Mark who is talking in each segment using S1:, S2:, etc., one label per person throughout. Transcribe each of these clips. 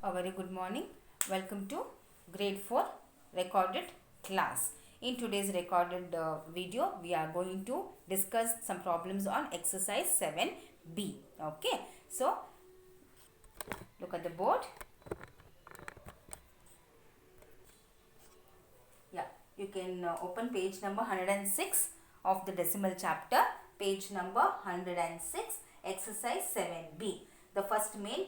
S1: A very good morning. Welcome to grade 4 recorded class. In today's recorded video, we are going to discuss some problems on exercise 7b. Okay, so look at the board. Yeah, you can open page number 106 of the decimal chapter. Page number 106, exercise 7b. The first main,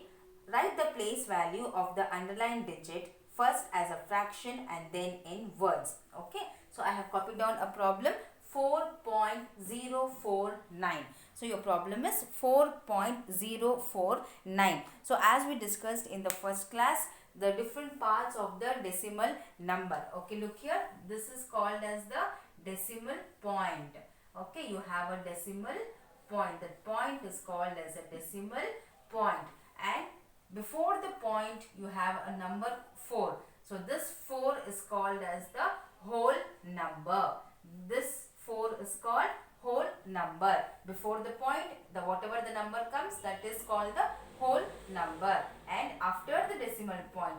S1: write the place value of the underlined digit first as a fraction and then in words. Okay, so I have copied down a problem 4.049. So your problem is 4.049. So as we discussed in the first class, the different parts of the decimal number. Okay, look here, this is called as the decimal point. Okay, you have a decimal point. That point is called as a decimal point, and before the point you have a number 4. So this 4 is called as the whole number. This 4 is called whole number. Before the point, the whatever the number comes, that is called the whole number. And after the decimal point,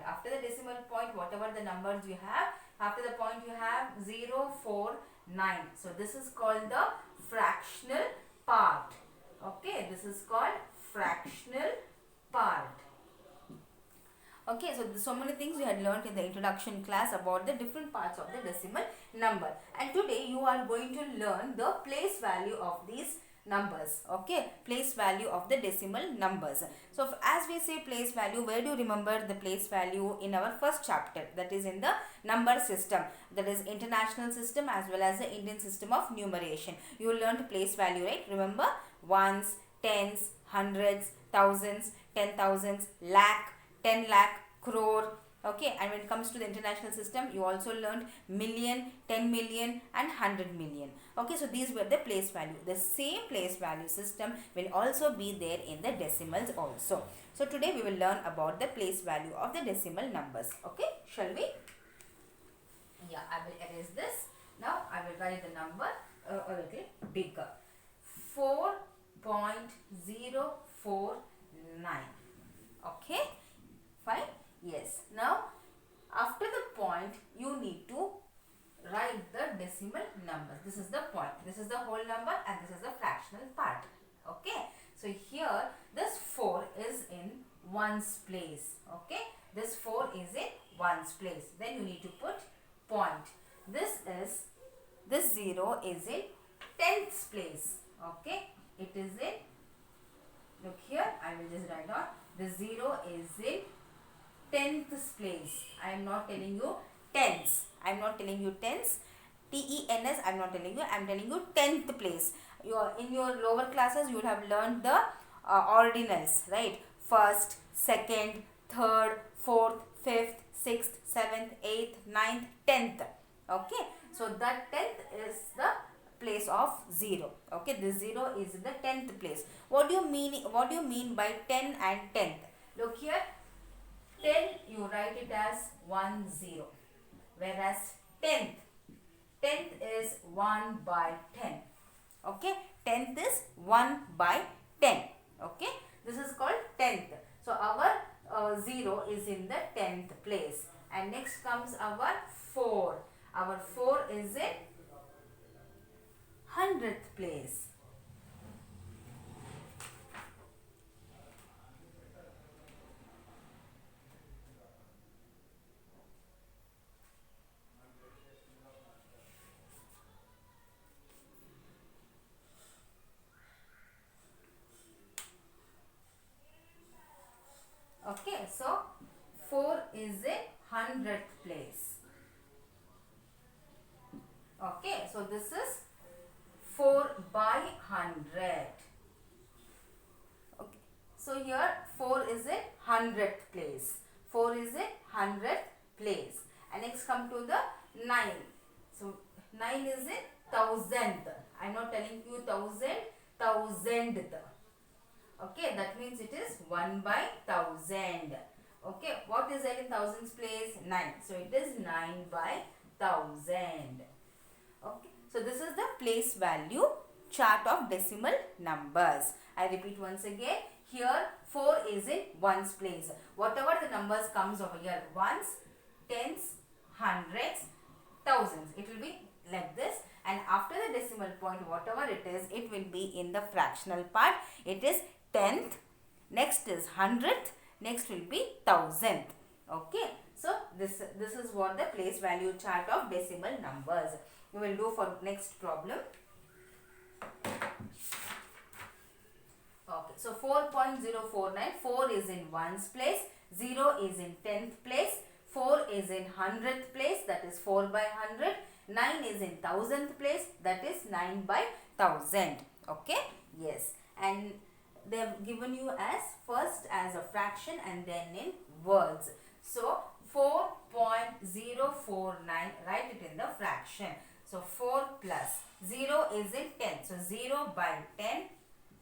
S1: whatever the numbers you have, after the point you have 0, 4, 9. So this is called the fractional part. Okay, this is called fractional part. Okay, so many things we had learned in the introduction class about the different parts of the decimal number, and today you are going to learn the place value of these numbers. Okay, place value of the decimal numbers. So as we say place value, where do you remember the place value? In our first chapter, that is in the number system, that is international system as well as the Indian system of numeration. You learned place value, right? Remember, ones, tens, hundreds, thousands, 10,000s, lakh, 10 lakh, crore. Okay, and when it comes to the international system, you also learned million, 10 million and 100 million. Okay, so these were the place value. The same place value system will also be there in the decimals also. So today we will learn about the place value of the decimal numbers. Okay, shall we? Yeah, I will erase this. Now I will write the number a little bigger. 4.049. Okay, fine. Yes. Now after the point you need to write the decimal numbers. This is the point, this is the whole number, and this is the fractional part. Okay, so here this 4 is in ones place. Okay, this 4 is in ones place. Then you need to put point. This 0 is in tenths place. Okay, it is in, look here, I will just write down, the 0 is in tenths place. I am not telling you tens. I am not telling you tens. TENS I am not telling you. I am telling you tenth place. In your lower classes you would have learned the ordinals, right? First, second, third, fourth, fifth, sixth, seventh, eighth, ninth, 10th. Okay, so that 10th is the place of 0. Okay, this 0 is in the 10th place. What do you mean by 10 and 10th? Look here, 10 you write it as 1 0, whereas 10th is 1 by 10. Okay, 10th is 1 by 10. Okay, this is called 10th. So our 0 is in the 10th place, and next comes our 4. Our 4 is in 100th place. Okay, so 4 is in 100th place. Okay, so this is 4 by 100. Okay, so here 4 is in 100th place. 4 is in 100th place. And next come to the 9. So 9 is in 1000th. I am not telling you 1000th. Okay, that means it is 1 by 1000. Okay, what is there in thousands place? 9. So it is 9 by 1000. Okay, so this is the place value chart of decimal numbers. I repeat once again, Here 4 is in ones place. Whatever the numbers comes over here, ones, tens, hundreds, thousands, it will be like this. And after the decimal point, whatever it is, it will be in the fractional part. It is tenth, next is hundredth, next will be thousandth. Okay, so this is what the place value chart of decimal numbers. We will do for next problem. Okay, so 4.049, 4 is in ones place, 0 is in tenth place, 4 is in hundredth place, that is 4 by 100, 9 is in thousandth place, that is 9 by 1000. Okay, yes, and they have given you as first as a fraction and then in words. So 4.049, write it in the fraction. So 4 plus 0 is in 10, so 0 by 10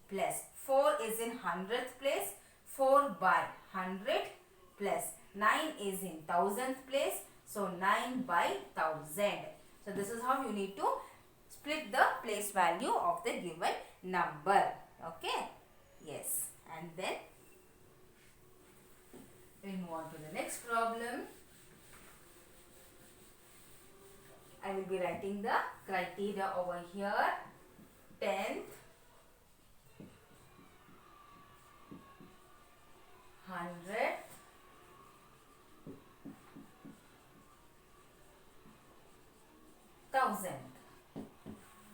S1: plus 4 is in hundredth place, 4 by 100 plus 9 is in thousandth place, so 9 by 1000. So this is how you need to split the place value of the given number. Okay, yes, and then we move on to the next problem. I will be writing the criteria over here. 10th, 100th, 1000th.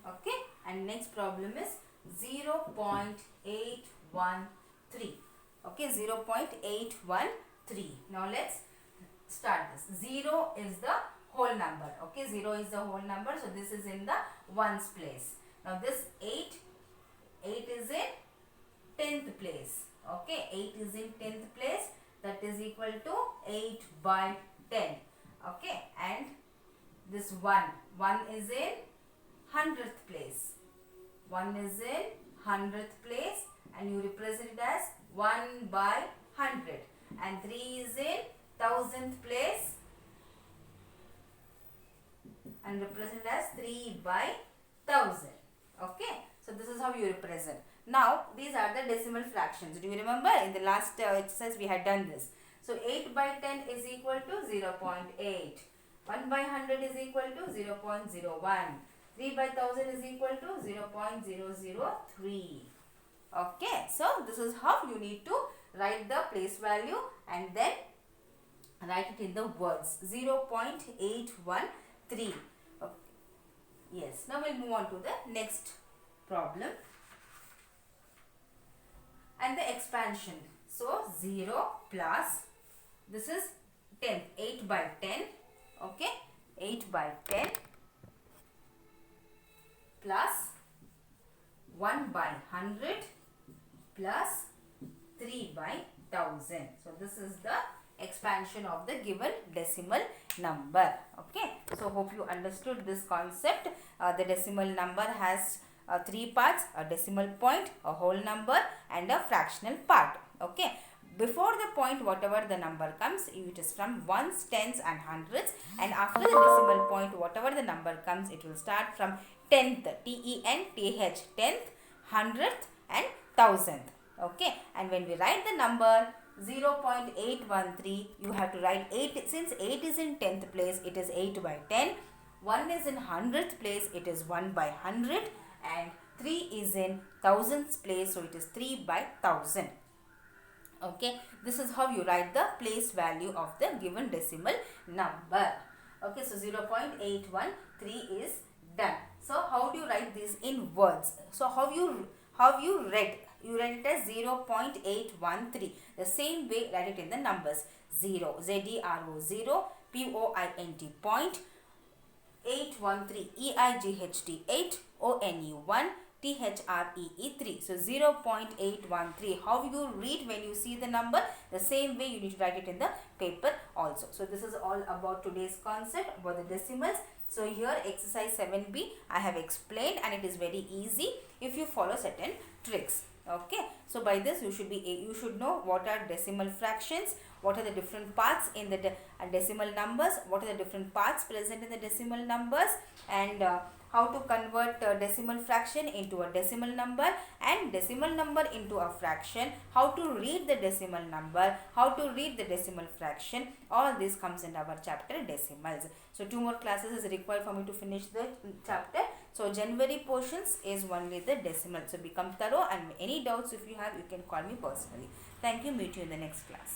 S1: Okay, and next problem is 0.813. Okay, 0.813. Now let's start this. 0 is the whole number. Okay, 0 is the whole number, so this is in the ones place. Now this 8 is in 10th place. Okay, 8 is in 10th place, that is equal to 8 by 10. Okay, and this 1 is in 100th place. 1 is in 100th place and you represent it as 1 by 100. And 3 is in 1000th place and represent as 3 by 1000. Okay, so this is how you represent. Now these are the decimal fractions. Do you remember in the last exercise we had done this? So 8 by 10 is equal to 0.8. 1 by 100 is equal to 0.01. 3 by 1000 is equal to 0.003. Okay, so this is how you need to write the place value and then write it in the words. 0.813. Okay. Yes, now we'll move on to the next problem and the expansion. So 0 plus, this is 10, 8 by 10. Okay, 8 by 10 plus 1 by 100 plus 3 by 1000. So this is the expansion of the given decimal number. Okay, so hope you understood this concept. The decimal number has 3 parts: a decimal point, a whole number and a fractional part. Okay, before the point whatever the number comes, it is from ones, tens and hundreds, and after the decimal point whatever the number comes, it will start from tenth, T-E-N-T-H, tenth, hundredth and thousandth. Okay, and when we write the number 0.813, you have to write 8. Since 8 is in 10th place, it is 8 by 10. 1 is in 100th place, it is 1 by 100. And 3 is in thousandths place, so it is 3 by 1000. Okay, this is how you write the place value of the given decimal number. Okay, so 0.813 is done. So how do you write this in words? So how you read? You write it as 0.813. The same way write it in the numbers. 0, Z-E-R-O, 0, P-O-I-N-T, point, 813, E-I-G-H-T, 8, O-N-E, 1, T-H-R-E-E, 3. So 0.813. How you read when you see the number? The same way you need to write it in the paper also. So this is all about today's concept about the decimals. So here exercise 7b I have explained, and it is very easy if you follow certain tricks. Okay, so by this you should know what are decimal fractions, what are the different parts in the decimal numbers, what are the different parts present in the decimal numbers, and how to convert decimal fraction into a decimal number and decimal number into a fraction, how to read the decimal number, how to read the decimal fraction. All this comes in our chapter decimals. So 2 more classes is required for me to finish the chapter. So January portions is only the decimal. So become thorough, and any doubts if you have, you can call me personally. Thank you. Meet you in the next class.